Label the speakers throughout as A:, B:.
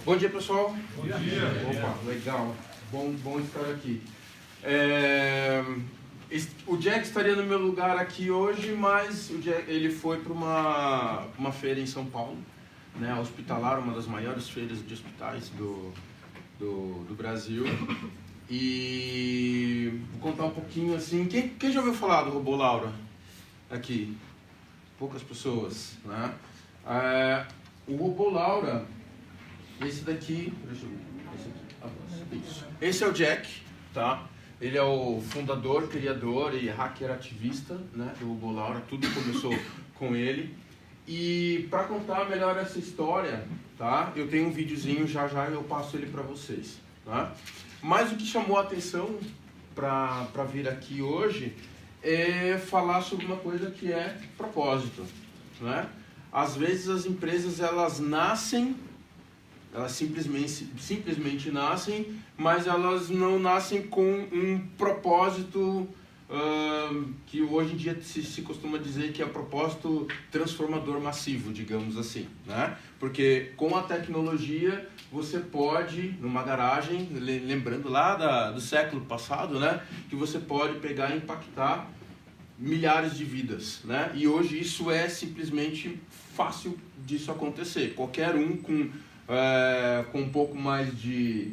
A: Bom dia, pessoal.
B: Bom dia.
A: Opa, legal. Bom estar aqui. O Jack estaria no meu lugar aqui hoje, mas ele foi para uma feira em São Paulo, né, hospitalar, uma das maiores feiras de hospitais do Brasil. E vou contar um pouquinho assim. Quem já ouviu falar do robô Laura? Aqui. Poucas pessoas, né? O robô Laura, esse daqui, esse é o Jack, tá? Ele é o fundador, criador e hacker ativista, né, do robô Laura. Tudo começou com ele. E para contar melhor essa história, tá? Eu tenho um videozinho, já eu passo ele para vocês, tá? Mas o que chamou a atenção para vir aqui hoje é falar sobre uma coisa que é propósito, né? Às vezes as empresas elas simplesmente nascem, mas elas não nascem com um propósito que hoje em dia se costuma dizer que é propósito transformador massivo, digamos assim, né? Porque com a tecnologia você pode, numa garagem, lembrando lá do século passado, né, que você pode pegar e impactar milhares de vidas, né? E hoje isso é simplesmente fácil disso acontecer. Qualquer um com um pouco mais de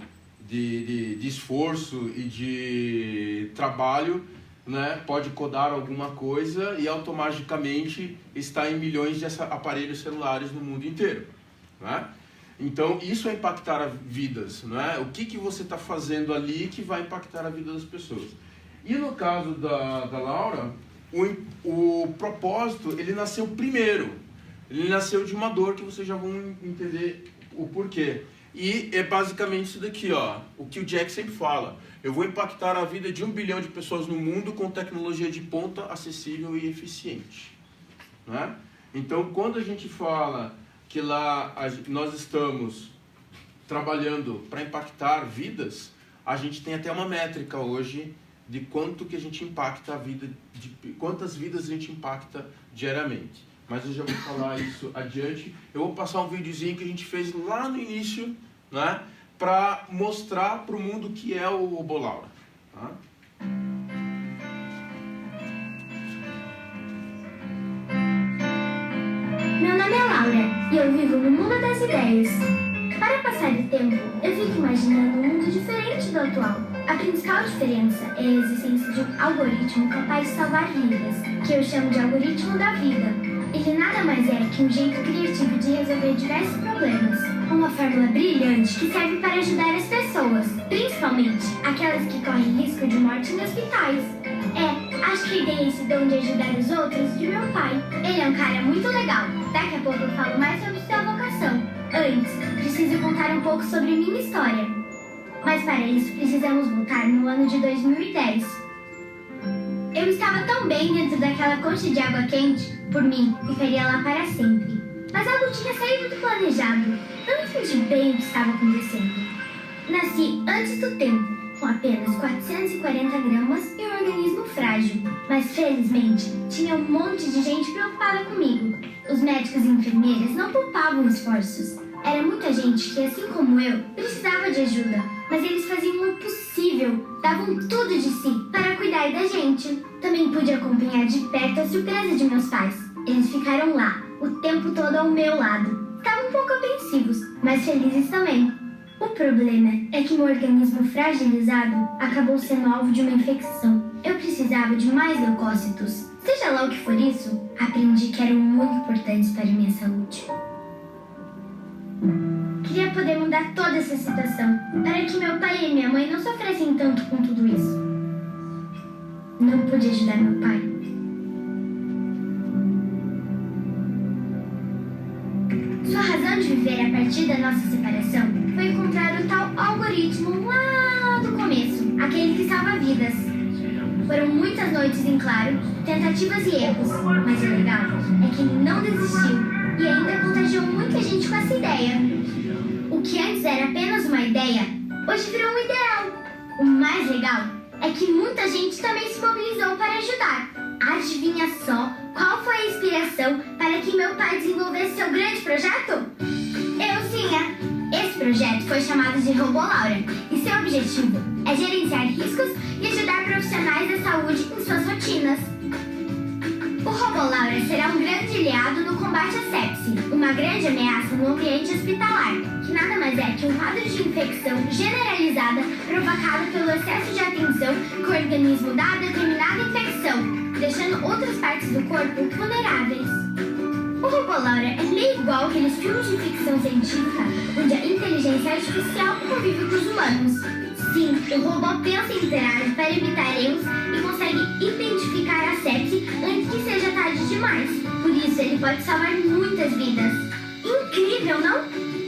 A: esforço e de trabalho, né, pode codar alguma coisa e automaticamente está em milhões de aparelhos celulares no mundo inteiro, né? Então isso é impactar vidas, né? O que você está fazendo ali que vai impactar a vida das pessoas. E no caso da Laura, o propósito, ele nasceu primeiro. Ele nasceu de uma dor que vocês já vão entender o porquê. E é basicamente isso daqui, ó, o que o Jack sempre fala. Eu vou impactar a vida de 1 bilhão de pessoas no mundo com tecnologia de ponta, acessível e eficiente, né? Então, quando a gente fala que lá nós estamos trabalhando para impactar vidas, a gente tem até uma métrica hoje de quanto que a gente impacta a vida, quantas vidas a gente impacta diariamente. Mas eu já vou falar isso adiante. Eu vou passar um videozinho que a gente fez lá no início, né, para mostrar para o mundo o que é o robô Laura, tá?
C: Meu nome é Laura e eu vivo no mundo das ideias. Para passar o tempo, eu fico imaginando um mundo diferente do atual. A principal diferença é a existência de um algoritmo capaz de salvar vidas, que eu chamo de algoritmo da vida. Ele nada mais é que um jeito criativo de resolver diversos problemas. Uma fórmula brilhante que serve para ajudar as pessoas, principalmente aquelas que correm risco de morte em hospitais. Acho que herdei esse dom de ajudar os outros de meu pai. Ele é um cara muito legal. Daqui a pouco eu falo mais sobre sua vocação. Antes, preciso contar um pouco sobre minha história. Mas para isso, precisamos voltar no ano de 2010. Eu estava tão bem dentro daquela concha de água quente, por mim, ficaria lá para sempre. Mas algo tinha saído do planejado. Não entendi bem o que estava acontecendo. Nasci antes do tempo, com apenas 440 gramas e um organismo frágil. Mas felizmente, tinha um monte de gente preocupada comigo. Os médicos e enfermeiras não poupavam esforços. Era muita gente que, assim como eu, precisava de ajuda. Mas eles faziam o possível, davam tudo de si para cuidar da gente. Também pude acompanhar de perto a surpresa de meus pais. Eles ficaram lá, o tempo todo ao meu lado. Estavam um pouco apreensivos, mas felizes também. O problema é que meu organismo fragilizado acabou sendo alvo de uma infecção. Eu precisava de mais leucócitos. Seja lá o que for isso, aprendi que eram muito importantes para minha saúde. Queria poder mudar toda essa situação, para que meu pai e minha mãe não sofressem tanto com tudo isso. Não pude ajudar meu pai. Sua razão de viver a partir da nossa separação foi encontrar o tal algoritmo lá do começo, aquele que salva vidas. Foram muitas noites em claro, tentativas e erros, mas o legal é que ele não desistiu e ainda contagiou muita gente com essa ideia. O que antes era apenas uma ideia, hoje virou um ideal. O mais legal é que muita gente também se mobilizou para ajudar. Adivinha só qual foi a inspiração para que meu pai desenvolvesse seu grande projeto? Euzinha! Esse projeto foi chamado de Robô Laura e seu objetivo é gerenciar riscos e ajudar profissionais da saúde em suas rotinas. O Robô Laura será um grande aliado no combate à sepse, uma grande ameaça no ambiente hospitalar, que nada mais é que um quadro de infecção generalizada provocado pelo excesso de atenção que o organismo dá a determinada infecção, deixando outras partes do corpo vulneráveis. O Robô Laura é meio igual aqueles filmes de ficção científica, onde a inteligência artificial convive com os humanos. Sim, o robô pensa e interage para evitar erros e consegue identificar a sepse antes que seja tarde demais. Por isso, ele pode salvar muitas vidas. Incrível, não?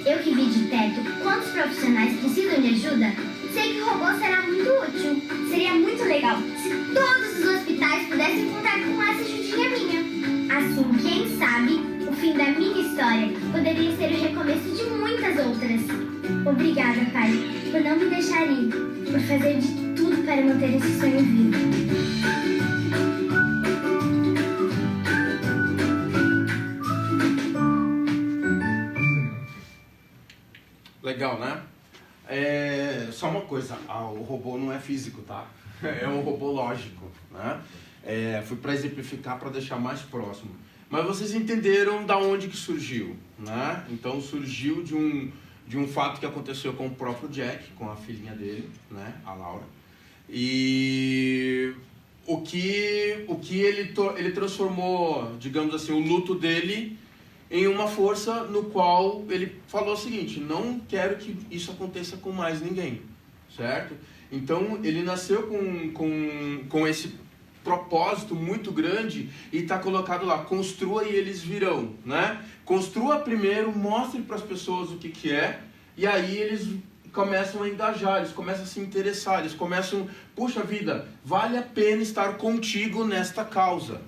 C: Eu que vi de perto quantos profissionais precisam de ajuda, sei que o robô será muito útil. Seria muito legal se todos os hospitais pudessem contar com essa ajudinha minha. Assim, quem sabe, o fim da minha história poderia ser o recomeço de muitas outras. Obrigada, pai, por não me deixar ir, por fazer de tudo para manter esse sonho vivo.
A: Legal, né? Só uma coisa, o robô não é físico, tá? É um robô lógico, né? Foi para exemplificar, para deixar mais próximo. Mas vocês entenderam da onde que surgiu, né? Então surgiu de um fato que aconteceu com o próprio Jack, com a filhinha dele, né? A Laura. E o que ele transformou, digamos assim, o luto dele em uma força no qual ele falou o seguinte: não quero que isso aconteça com mais ninguém, certo? Então ele nasceu com esse propósito muito grande e está colocado lá: construa e eles virão, né? Construa primeiro, mostre para as pessoas o que é, e aí eles começam a engajar, eles começam a se interessar, eles começam, puxa vida, vale a pena estar contigo nesta causa,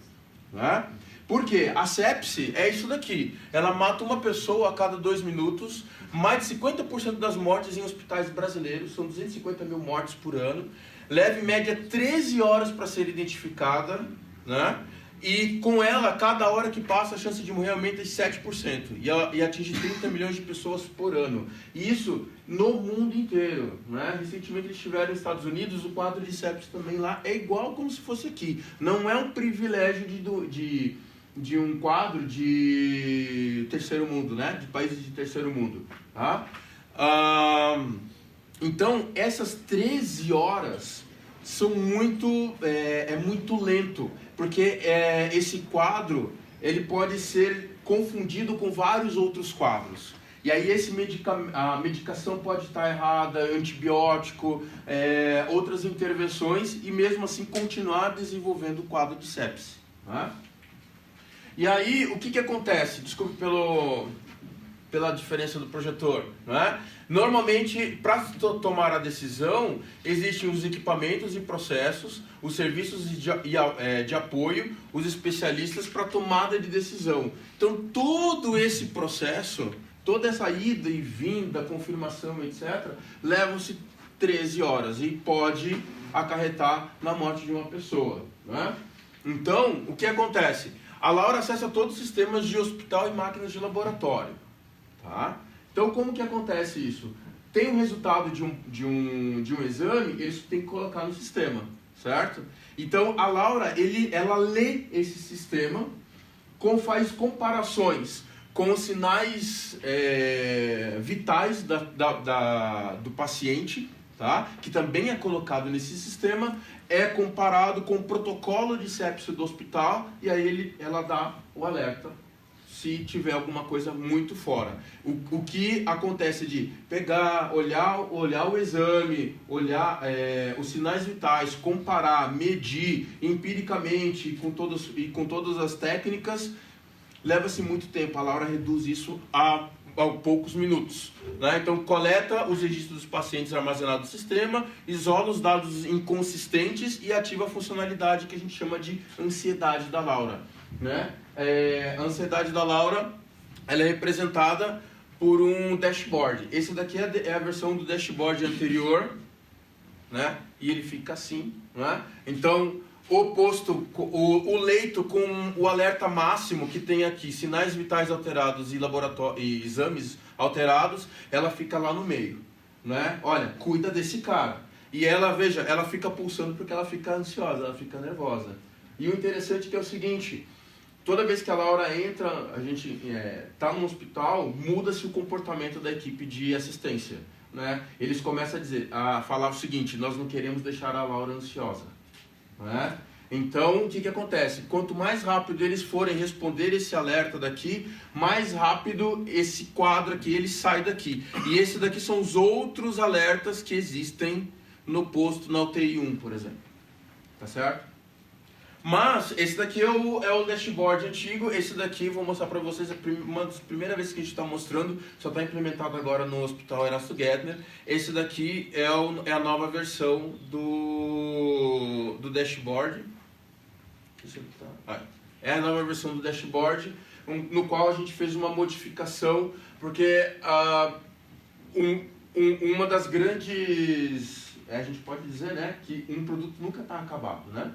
A: né? Porque a sepse é isso daqui, ela mata uma pessoa a cada 2 minutos, mais de 50% das mortes em hospitais brasileiros, são 250 mil mortes por ano, leva em média 13 horas para ser identificada, né? E com ela, cada hora que passa, a chance de morrer aumenta em 7%, e atinge 30 milhões de pessoas por ano. E isso no mundo inteiro, né? Recentemente eles estiveram nos Estados Unidos, o quadro de sepse também lá é igual como se fosse aqui. Não é um privilégio de um quadro de terceiro mundo, né? De países de terceiro mundo, tá? Então, essas 13 horas são muito lento, porque esse quadro ele pode ser confundido com vários outros quadros. E aí a medicação pode estar errada, antibiótico, outras intervenções, e mesmo assim continuar desenvolvendo o quadro de sepse, né? E aí, o que acontece? Desculpe pela diferença do projetor, né? Normalmente, para tomar a decisão, existem os equipamentos e processos, os serviços de apoio, os especialistas para tomada de decisão. Então, todo esse processo, toda essa ida e vinda, confirmação, etc., levam-se 13 horas e pode acarretar na morte de uma pessoa, né? Então, o que acontece? A Laura acessa todos os sistemas de hospital e máquinas de laboratório, tá? Então, como que acontece isso? Tem um resultado de um exame, eles têm que colocar no sistema, certo? Então, a Laura, ela lê esse sistema, faz comparações com os sinais vitais do paciente, tá? Que também é colocado nesse sistema, é comparado com o protocolo de sepse do hospital, e aí ela dá o alerta se tiver alguma coisa muito fora. O que acontece de pegar, olhar o exame, olhar os sinais vitais, comparar, medir empiricamente com todas as técnicas, leva-se muito tempo. A Laura reduz isso a poucos minutos, né? Então coleta os registros dos pacientes armazenados no sistema, isola os dados inconsistentes e ativa a funcionalidade que a gente chama de ansiedade da Laura, né? A ansiedade da Laura, ela é representada por um dashboard. Esse daqui é a versão do dashboard anterior, né? E ele fica assim, né? Então o leito com o alerta máximo que tem aqui, sinais vitais alterados e exames alterados, ela fica lá no meio, né? Olha, cuida desse cara. E ela, veja, ela fica pulsando porque ela fica ansiosa, ela fica nervosa. E o interessante que é o seguinte, toda vez que a Laura entra, a gente tá no hospital, muda-se o comportamento da equipe de assistência, né? Eles começam a falar o seguinte: nós não queremos deixar a Laura ansiosa, né? Então, o que acontece? Quanto mais rápido eles forem responder esse alerta daqui, mais rápido esse quadro aqui ele sai daqui. E esse daqui são os outros alertas que existem no posto, na UTI 1, por exemplo. Tá certo? Mas esse daqui é o dashboard antigo. Esse daqui vou mostrar para vocês, uma das primeiras vezes que a gente está mostrando, só está implementado agora no Hospital Erasto Gettner. Esse daqui é a nova versão do dashboard. É a nova versão do dashboard, no qual a gente fez uma modificação, porque uma das grandes, a gente pode dizer, né, que um produto nunca está acabado, né?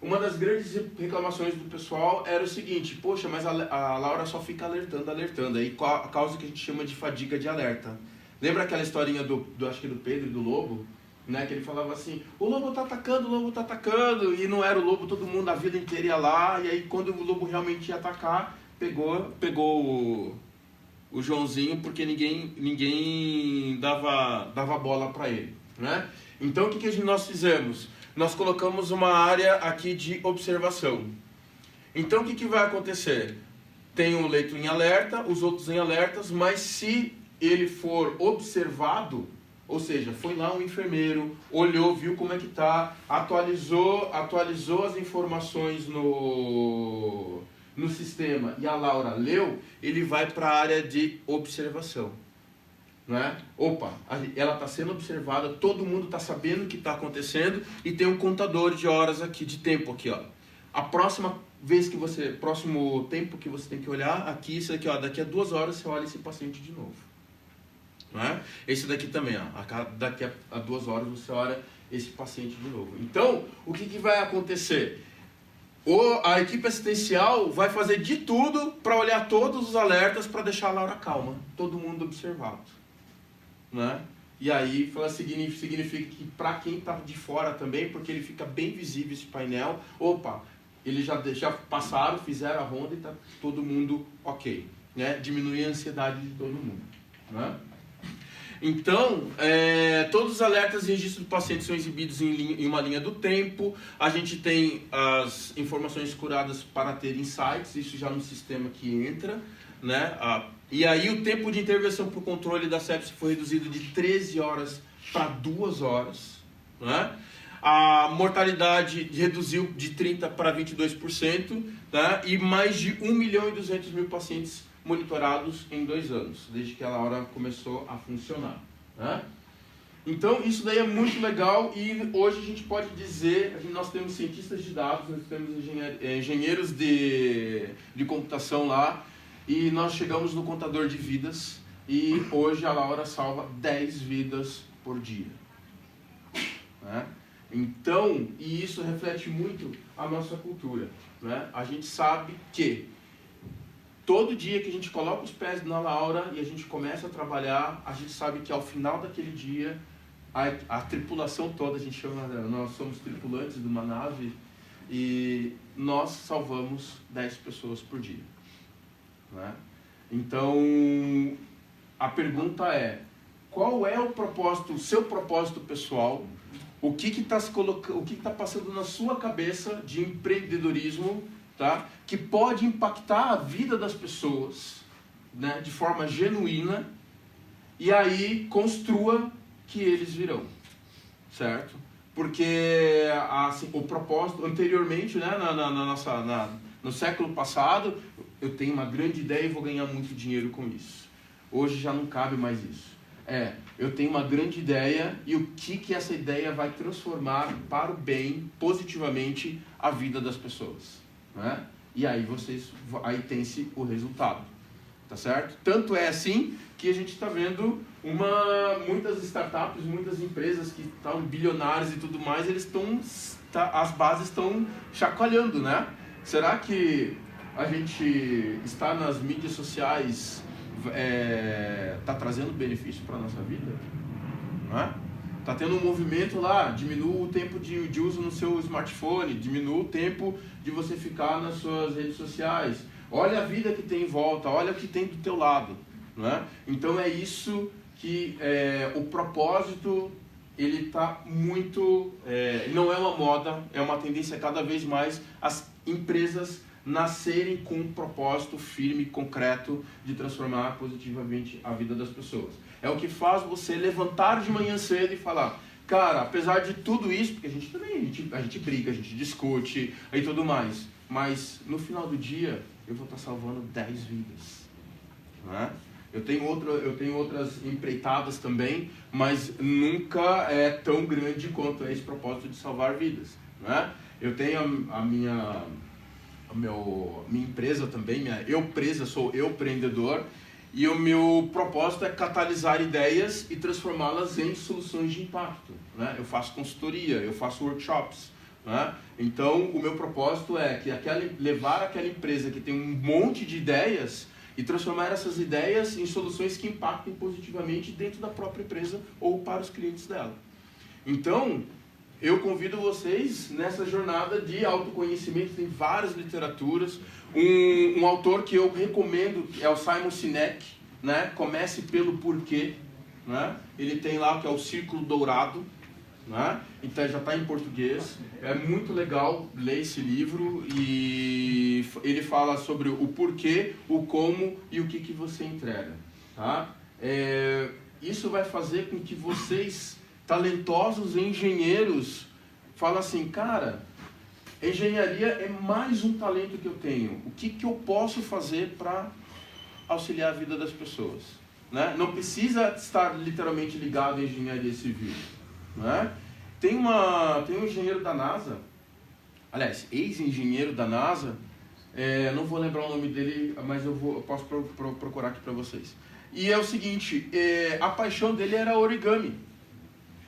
A: Uma das grandes reclamações do pessoal era o seguinte: poxa, mas a Laura só fica alertando, aí causa que a gente chama de fadiga de alerta. Lembra aquela historinha acho que do Pedro e do Lobo? Né, que ele falava assim: o lobo tá atacando, e não era o lobo, todo mundo, a vila inteira ia lá, e aí quando o lobo realmente ia atacar, pegou o Joãozinho, porque ninguém dava bola para ele, né? Então o que nós fizemos? Nós colocamos uma área aqui de observação. Então o que vai acontecer? Tem um leito em alerta, os outros em alertas, mas se ele for observado, ou seja, foi lá um enfermeiro, olhou, viu como é que tá, atualizou as informações no sistema e a Laura leu, ele vai para a área de observação, né? Opa, ela está sendo observada, todo mundo está sabendo o que está acontecendo e tem um contador de horas aqui, de tempo aqui, ó. A próximo tempo que você tem que olhar aqui, isso aqui, ó, daqui a 2 horas você olha esse paciente de novo. Né? Esse daqui também, ó, daqui a 2 horas você olha esse paciente de novo. Então, o que vai acontecer? A equipe assistencial vai fazer de tudo para olhar todos os alertas para deixar a Laura calma, todo mundo observado, né? E aí significa que para quem está de fora também, porque ele fica bem visível esse painel, opa, eles já passaram, fizeram a ronda e está todo mundo ok, né? Diminuir a ansiedade de todo mundo, né? Então, todos os alertas e registros do paciente são exibidos em uma linha do tempo. A gente tem as informações curadas para ter insights, isso já no sistema que entra, né? E aí o tempo de intervenção para o controle da sepse foi reduzido de 13 horas para 2 horas, né? A mortalidade reduziu de 30% para 22%, tá? E mais de 1.200.000 pacientes monitorados em 2 anos, desde que a Laura começou a funcionar, né? Então isso daí é muito legal e hoje a gente pode dizer, nós temos cientistas de dados, nós temos engenheiros de computação lá e nós chegamos no contador de vidas e hoje a Laura salva 10 vidas por dia, né? Então, e isso reflete muito a nossa cultura, né? A gente sabe que todo dia que a gente coloca os pés na Laura e a gente começa a trabalhar, a gente sabe que ao final daquele dia, a tripulação toda, a gente chama, nós somos tripulantes de uma nave e nós salvamos 10 pessoas por dia, né? Então, a pergunta é, qual é o seu propósito pessoal? O que está passando na sua cabeça de empreendedorismo, tá? Que pode impactar a vida das pessoas, né? De forma genuína, e aí construa que eles virão, certo? Porque assim, o propósito, anteriormente, né, no século passado, eu tenho uma grande ideia e vou ganhar muito dinheiro com isso. Hoje já não cabe mais isso. Eu tenho uma grande ideia e o que essa ideia vai transformar para o bem, positivamente, a vida das pessoas, né? E aí tem-se o resultado, tá certo? Tanto é assim que a gente está vendo muitas startups, muitas empresas que estão bilionárias e tudo mais, eles estão as bases estão chacoalhando, né? Será que a gente está nas mídias sociais, está trazendo benefício para a nossa vida? Não é? Está tendo um movimento lá, diminua o tempo de uso no seu smartphone, diminua o tempo de você ficar nas suas redes sociais. Olha a vida que tem em volta, olha o que tem do teu lado. Não é? Então é isso que o propósito, ele está muito... não é uma moda, é uma tendência cada vez mais as empresas nascerem com um propósito firme, concreto, de transformar positivamente a vida das pessoas. É o que faz você levantar de manhã cedo e falar, cara, apesar de tudo isso, porque a gente também, a gente briga, a gente discute e tudo mais, mas no final do dia eu vou estar salvando 10 vidas. Não é? Eu tenho outras empreitadas também, mas nunca é tão grande quanto esse propósito de salvar vidas. Não é? Eu tenho a minha empresa também, sou eu empreendedor, e o meu propósito é catalisar ideias e transformá-las em soluções de impacto. Né? Eu faço consultoria, eu faço workshops. Né? Então, o meu propósito é que levar aquela empresa que tem um monte de ideias e transformar essas ideias em soluções que impactem positivamente dentro da própria empresa ou para os clientes dela. Então, eu convido vocês nessa jornada de autoconhecimento, tem várias literaturas. Um autor que eu recomendo é o Simon Sinek, né? Comece pelo porquê. Né? Ele tem lá que é o Círculo Dourado, né? Então já está em português. É muito legal ler esse livro e ele fala sobre o porquê, o como e o que você entrega. Tá? Isso vai fazer com que vocês, talentosos engenheiros, falam assim, cara, engenharia é mais um talento que eu tenho. O que eu posso fazer para auxiliar a vida das pessoas? Né? Não precisa estar literalmente ligado à engenharia civil. Né? Tem um engenheiro da NASA, aliás, ex-engenheiro da NASA, não vou lembrar o nome dele, mas eu posso procurar aqui para vocês. E é o seguinte, a paixão dele era origami.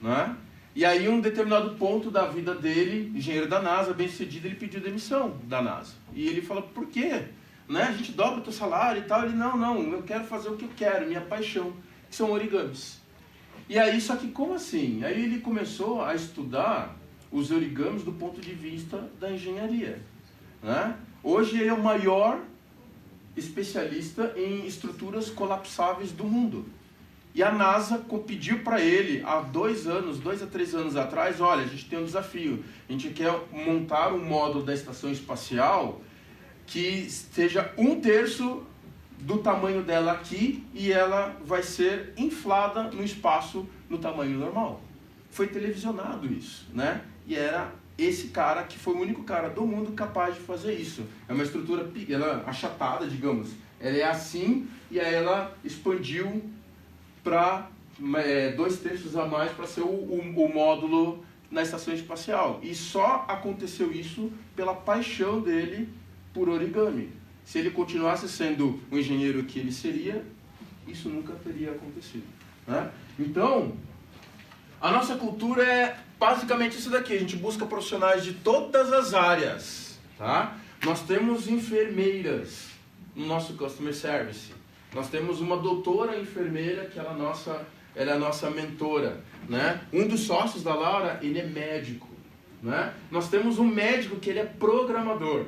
A: Né? E aí, em um determinado ponto da vida dele, engenheiro da NASA, bem sucedido, ele pediu demissão da NASA. E ele falou, por quê? Né? A gente dobra o teu salário e tal. Ele, não, eu quero fazer o que eu quero, minha paixão, que são origamis. E aí, só que como assim? Aí ele começou a estudar os origamis do ponto de vista da engenharia. Né? Hoje ele é o maior especialista em estruturas colapsáveis do mundo. E a NASA pediu para ele, há 2 a 3 anos atrás, olha, a gente tem um desafio. A gente quer montar um módulo da estação espacial que seja 1/3 do tamanho dela aqui e ela vai ser inflada no espaço no tamanho normal. Foi televisionado isso, né? E era esse cara que foi o único cara do mundo capaz de fazer isso. É uma estrutura achatada, digamos. Ela é assim e aí ela expandiu para 2/3 a mais para ser o módulo na estação espacial. E só aconteceu isso pela paixão dele por origami. Se ele continuasse sendo o engenheiro que ele seria, isso nunca teria acontecido. Né? Então, a nossa cultura é basicamente isso daqui. A gente busca profissionais de todas as áreas. Tá? Nós temos enfermeiras no nosso Customer Service. Nós temos uma doutora enfermeira que ela é a nossa mentora. Né? Um dos sócios da Laura, ele é médico. Né? Nós temos um médico que ele é programador.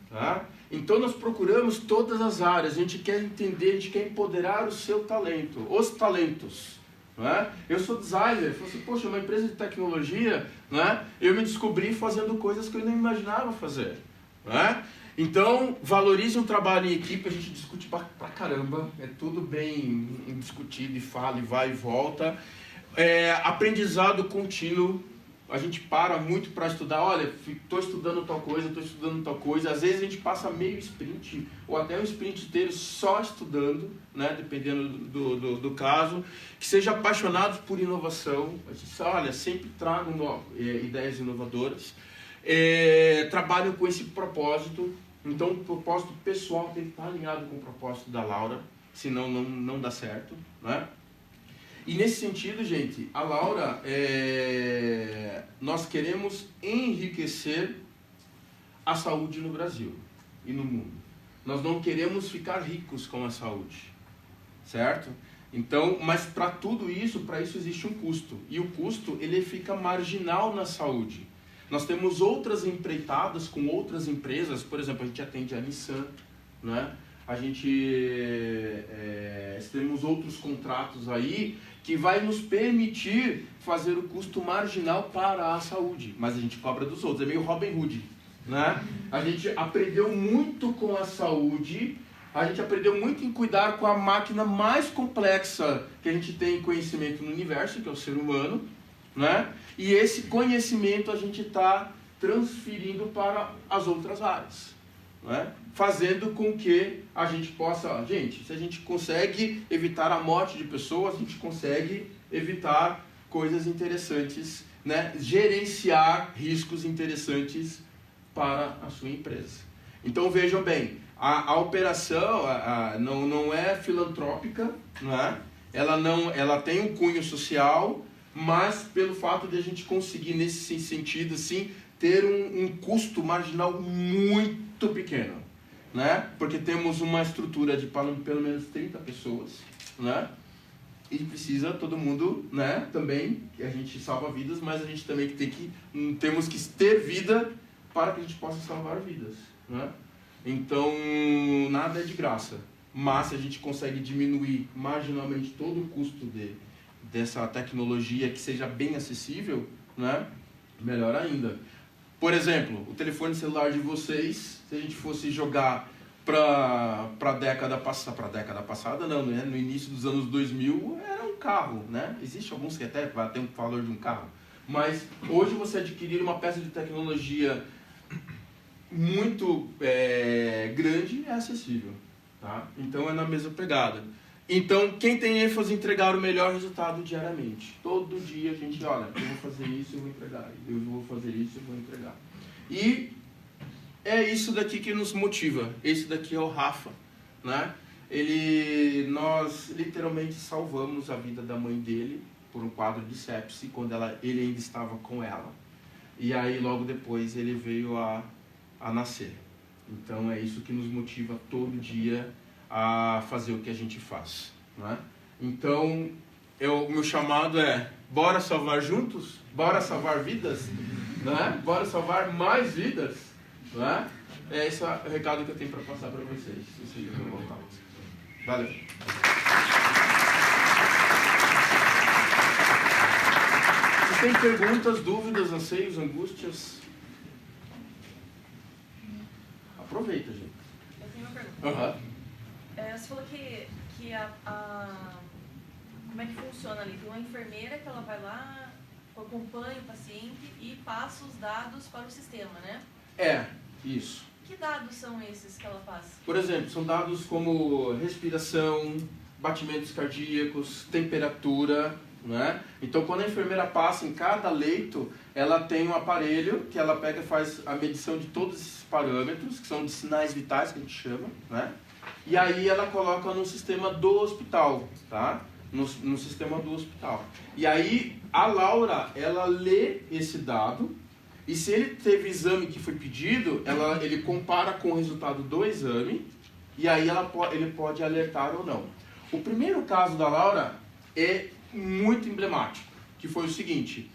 A: Tá? Então nós procuramos todas as áreas, a gente quer entender, a gente quer empoderar o seu talento, os talentos. Né? Eu sou designer, falei assim, poxa, uma empresa de tecnologia, né? Eu me descobri fazendo coisas que eu não imaginava fazer. Né? Então, valorize um trabalho em equipe, a gente discute pra caramba, é tudo bem discutido e fala e vai e volta. Aprendizado contínuo. A gente para muito para estudar, olha, estou estudando tal coisa, às vezes a gente passa meio sprint, ou até um sprint inteiro só estudando, né, dependendo do caso, que seja apaixonados por inovação, a gente, olha, sempre tragam ideias inovadoras, trabalham com esse propósito, então o propósito pessoal tem que estar alinhado com o propósito da Laura, senão não dá certo, né? E nesse sentido, gente, a Laura, nós queremos enriquecer a saúde no Brasil e no mundo. Nós não queremos ficar ricos com a saúde, certo? Então, mas para tudo isso, para isso existe um custo. E o custo, ele fica marginal na saúde. Nós temos outras empreitadas com outras empresas, por exemplo, a gente atende a Nissan, né? A gente temos outros contratos aí que vai nos permitir fazer o custo marginal para a saúde, mas a gente cobra dos outros, é meio Robin Hood, né? A gente aprendeu muito com a saúde, a gente aprendeu muito em cuidar com a máquina mais complexa que a gente tem conhecimento no universo, que é o ser humano, né? E esse conhecimento a gente está transferindo para as outras áreas, né? Fazendo com que a gente possa... Gente, se a gente consegue evitar a morte de pessoas, a gente consegue evitar coisas interessantes, né? Gerenciar riscos interessantes para a sua empresa. Então vejam bem, a operação não é filantrópica, não é? Ela tem um cunho social, mas pelo fato de a gente conseguir nesse sentido assim, ter um custo marginal muito pequeno, né? Porque temos uma estrutura de pelo menos 30 pessoas, né? E precisa todo mundo, né? Também, a gente salva vidas, mas a gente também temos que ter vida para que a gente possa salvar vidas, né? Então, nada é de graça, mas se a gente consegue diminuir marginalmente todo o custo dessa tecnologia que seja bem acessível, né? Melhor ainda. Por exemplo, o telefone celular de vocês, se a gente fosse jogar para a década passada, não, né? No início dos anos 2000 era um carro, né? Existe alguns que até vai ter um valor de um carro, mas hoje você adquirir uma peça de tecnologia muito grande é acessível, tá? Então é na mesma pegada. Então quem tem ênfase em entregar o melhor resultado diariamente, todo dia a gente olha, eu vou fazer isso, eu vou entregar, eu vou fazer isso, eu vou entregar. E é isso daqui que nos motiva. Esse daqui é o Rafa, né? Nós literalmente salvamos a vida da mãe dele por um quadro de sepse quando ele ainda estava com ela. E aí logo depois ele veio a nascer. Então é isso que nos motiva todo dia a fazer o que a gente faz, né? Então o meu chamado é: bora salvar juntos? Bora salvar vidas? Né? Bora salvar mais vidas? Né? Esse é o recado que eu tenho para passar para vocês. Valeu! Se tem perguntas, dúvidas, anseios, angústias, aproveita, gente.
B: Eu tenho uma pergunta.
A: Uhum.
B: Você falou que como é que funciona ali? Tem uma enfermeira que ela vai lá, acompanha o paciente e passa os dados para o sistema, né?
A: Isso.
B: Que dados são esses que ela passa?
A: Por exemplo, são dados como respiração, batimentos cardíacos, temperatura, né? Então, quando a enfermeira passa em cada leito, ela tem um aparelho que ela pega e faz a medição de todos esses parâmetros, que são de sinais vitais, que a gente chama, né? E aí ela coloca no sistema do hospital, tá? No sistema do hospital. E aí a Laura, ela lê esse dado, e se ele teve exame que foi pedido, ele compara com o resultado do exame, e aí ele pode alertar ou não. O primeiro caso da Laura é muito emblemático, que foi o seguinte: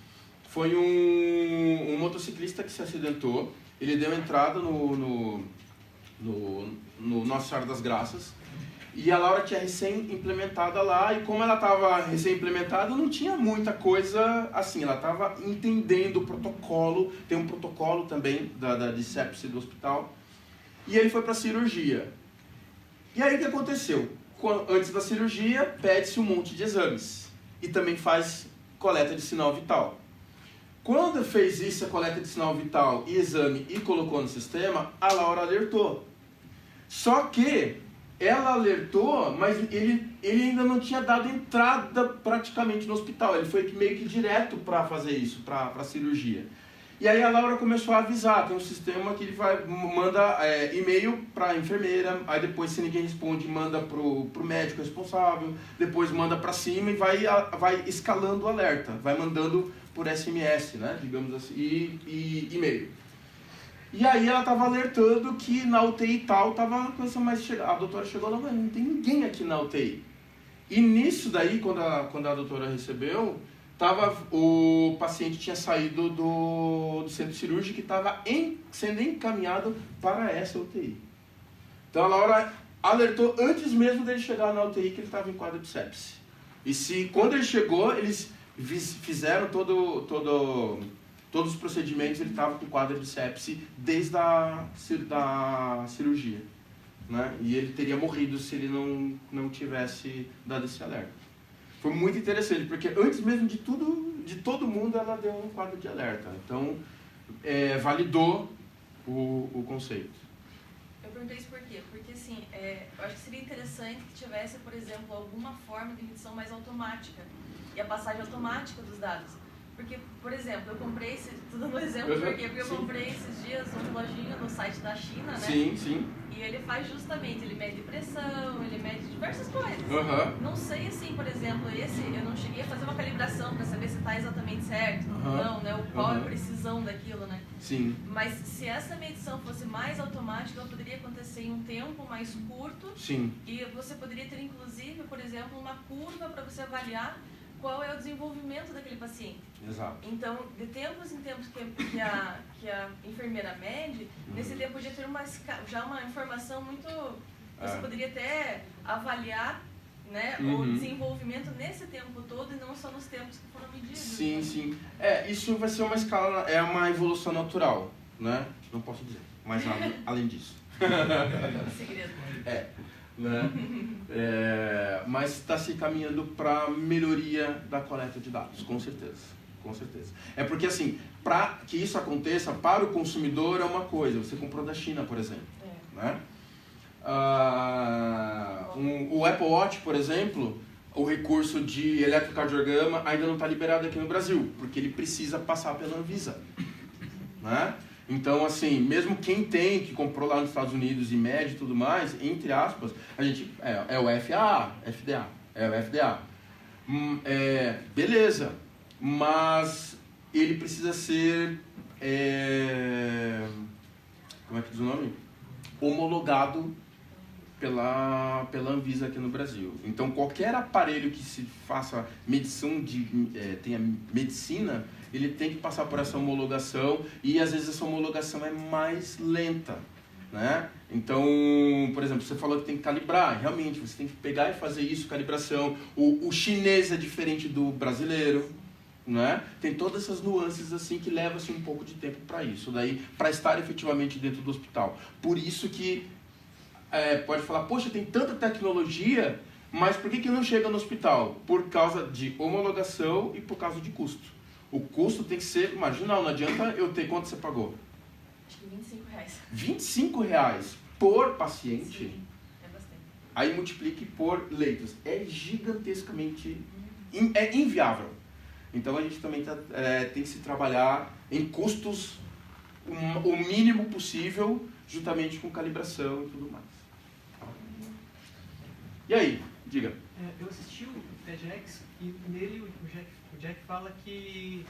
A: foi um motociclista que se acidentou, ele deu entrada no Nossa Senhora das Graças, e a Laura tinha recém-implementada lá, e como ela estava recém-implementada, não tinha muita coisa assim, ela estava entendendo o protocolo, tem um protocolo também de sepse do hospital, e ele foi para a cirurgia. E aí o que aconteceu? Antes da cirurgia, pede-se um monte de exames, e também faz coleta de sinal vital. Quando fez isso, a coleta de sinal vital e exame, e colocou no sistema, a Laura alertou. Só que ela alertou, mas ele ainda não tinha dado entrada praticamente no hospital. Ele foi meio que direto para fazer isso, para a cirurgia. E aí a Laura começou a avisar, tem um sistema que ele manda e-mail para a enfermeira, aí depois se ninguém responde, manda pro médico responsável, depois manda para cima e vai escalando o alerta, vai mandando por SMS, né, digamos assim, e e-mail. E aí ela estava alertando que na UTI tal estava começando mais chegar. A doutora chegou lá, mas não tem ninguém aqui na UTI. E nisso daí, quando a doutora recebeu, o paciente tinha saído do centro cirúrgico e estava sendo encaminhado para essa UTI. Então a Laura alertou antes mesmo dele chegar na UTI que ele estava em quadro de sepse. E quando ele chegou, eles fizeram todos os procedimentos, ele estava com quadro de sepse desde a cirurgia. Né? E ele teria morrido se ele não tivesse dado esse alerta. Foi muito interessante, porque antes mesmo de todo mundo, ela deu um quadro de alerta. Então, validou o conceito.
B: Eu perguntei isso por quê? Porque, assim, eu acho que seria interessante que tivesse, por exemplo, alguma forma de medição mais automática e a passagem automática dos dados. Porque, por exemplo, eu comprei, estou dando um exemplo, porque eu comprei esses dias um reloginho no site da China, né?
A: Sim, sim.
B: E ele faz justamente, ele mede pressão, ele mede diversas coisas.
A: Uhum.
B: Não sei assim, por exemplo, eu não cheguei a fazer uma calibração para saber se está exatamente certo ou não, né? Qual é a precisão daquilo, né?
A: Sim.
B: Mas se essa medição fosse mais automática, ela poderia acontecer em um tempo mais curto.
A: Sim.
B: E você poderia ter, inclusive, por exemplo, uma curva para você avaliar qual é o desenvolvimento daquele paciente.
A: Exato.
B: Então, de tempos em tempos que a enfermeira mede, nesse tempo podia ter já uma informação muito... Você poderia até avaliar, né, o desenvolvimento nesse tempo todo e não só nos tempos que foram medidos.
A: Sim,
B: né?
A: sim. Isso vai ser uma escala, uma evolução natural, né? Não posso dizer mais nada além disso.
B: Segredo.
A: Né? Mas está se caminhando para melhoria da coleta de dados, com certeza, com certeza. Porque assim, para que isso aconteça para o consumidor é uma coisa. Você comprou da China, por exemplo, né? O Apple Watch, por exemplo, o recurso de eletrocardiograma ainda não está liberado aqui no Brasil, porque ele precisa passar pela Anvisa, né? Então, assim, mesmo quem que comprou lá nos Estados Unidos e mede e tudo mais, entre aspas, a gente, é o FDA, beleza, mas ele precisa ser, como é que diz o nome? Homologado pela Anvisa aqui no Brasil. Então, qualquer aparelho que se faça medição tenha medicina, ele tem que passar por essa homologação e às vezes essa homologação é mais lenta, né? Então, por exemplo, você falou que tem que calibrar, realmente, você tem que pegar e fazer isso, calibração. O chinês é diferente do brasileiro, né? Tem todas essas nuances assim que levam-se um pouco de tempo para isso, daí para estar efetivamente dentro do hospital. Por isso que pode falar, poxa, tem tanta tecnologia, mas por que não chega no hospital? Por causa de homologação e por causa de custo. O custo tem que ser marginal, não adianta eu ter... Quanto você pagou?
B: Acho que
A: R$25 por paciente?
B: Sim, é bastante.
A: Aí multiplique por leitos. É gigantescamente... É inviável. Então a gente também tem que se trabalhar em custos o mínimo possível, juntamente com calibração e tudo mais. E aí? Diga.
D: Eu assisti o TEDx e nele o Jack fala que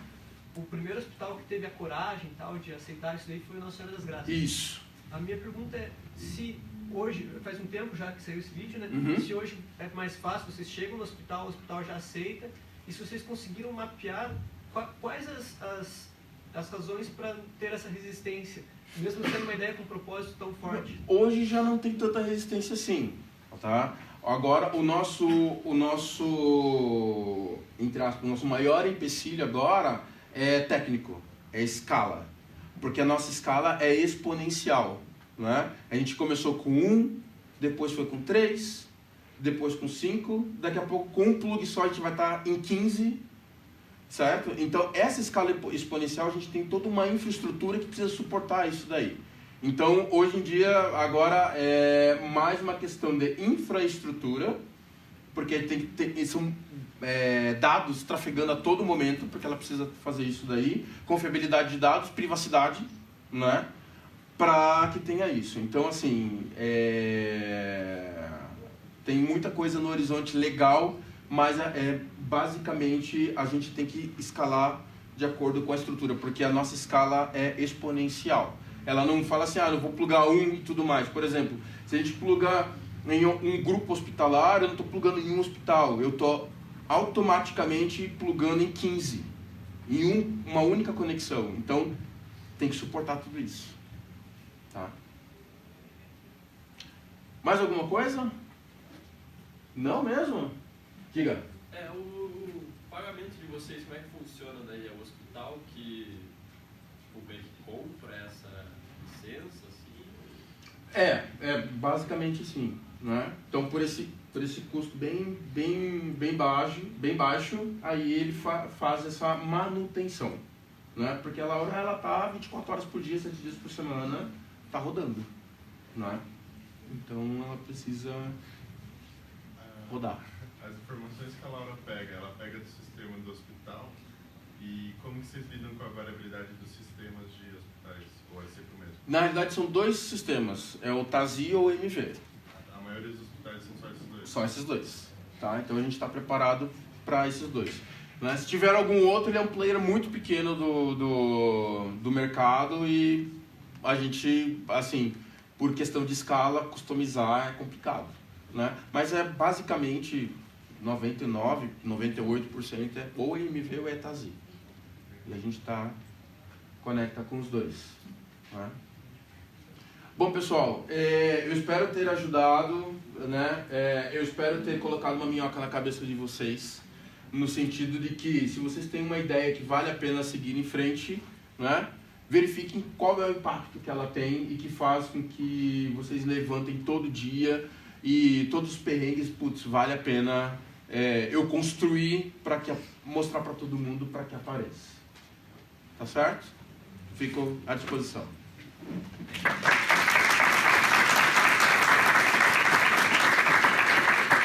D: o primeiro hospital que teve a coragem tal, de aceitar isso daí foi o Nossa Senhora das Graças.
A: Isso.
D: A minha pergunta é se hoje, faz um tempo já que saiu esse vídeo, né? Se hoje é mais fácil, vocês chegam no hospital, o hospital já aceita, e se vocês conseguiram mapear quais as razões para ter essa resistência, mesmo tendo uma ideia com um propósito tão forte.
A: Hoje já não tem tanta resistência assim, tá? Agora, o nosso entre aspas, o nosso maior empecilho agora é técnico, é escala. Porque a nossa escala é exponencial, né? A gente começou com 1, depois foi com 3, depois com 5, daqui a pouco com um plug só a gente vai estar em 15, certo? Então, essa escala exponencial, a gente tem toda uma infraestrutura que precisa suportar isso daí. Então, hoje em dia, agora é mais uma questão de infraestrutura, porque tem que ter, são dados trafegando a todo momento, porque ela precisa fazer isso daí, confiabilidade de dados, privacidade, né? Para que tenha isso. Então, assim, tem muita coisa no horizonte legal, mas basicamente a gente tem que escalar de acordo com a estrutura, porque a nossa escala é exponencial. Ela não fala assim, eu vou plugar e tudo mais. Por exemplo, se a gente plugar em um grupo hospitalar, eu não estou plugando em um hospital, eu estou automaticamente plugando em 15, em uma única conexão. Então, tem que suportar tudo isso. Tá? Mais alguma coisa? Não mesmo? Diga.
E: O pagamento de vocês, como é que funciona daí? É o hospital que compra essa licença?
A: Assim? Basicamente sim. Né? Então, por esse custo bem baixo, aí ele faz essa manutenção. Né? Porque a Laura, ela tá 24 horas por dia, 7 dias por semana, tá rodando. Né? Então, ela precisa rodar.
F: As informações que a Laura pega, ela pega do sistema do hospital, e como que vocês lidam com a variabilidade dos sistemas de hospitais? Ou é sempre o mesmo?
A: Na realidade, são dois sistemas, é o TASI ou o MV.
F: A maioria dos hospitais são só esses dois?
A: Só esses dois. Tá? Então, a gente está preparado para esses dois. Né? Se tiver algum outro, ele é um player muito pequeno do mercado e a gente, assim, por questão de escala, customizar é complicado. Né? Mas basicamente 99%, 98% é ou MV ou TASI. E a gente conecta com os dois. Né? Bom, pessoal, eu espero ter ajudado, né? Eu espero ter colocado uma minhoca na cabeça de vocês, no sentido de que, se vocês têm uma ideia que vale a pena seguir em frente, né? Verifiquem qual é o impacto que ela tem e que faz com que vocês levantem todo dia e todos os perrengues, vale a pena eu construir para mostrar para todo mundo para que apareça. Tá certo? Fico à disposição.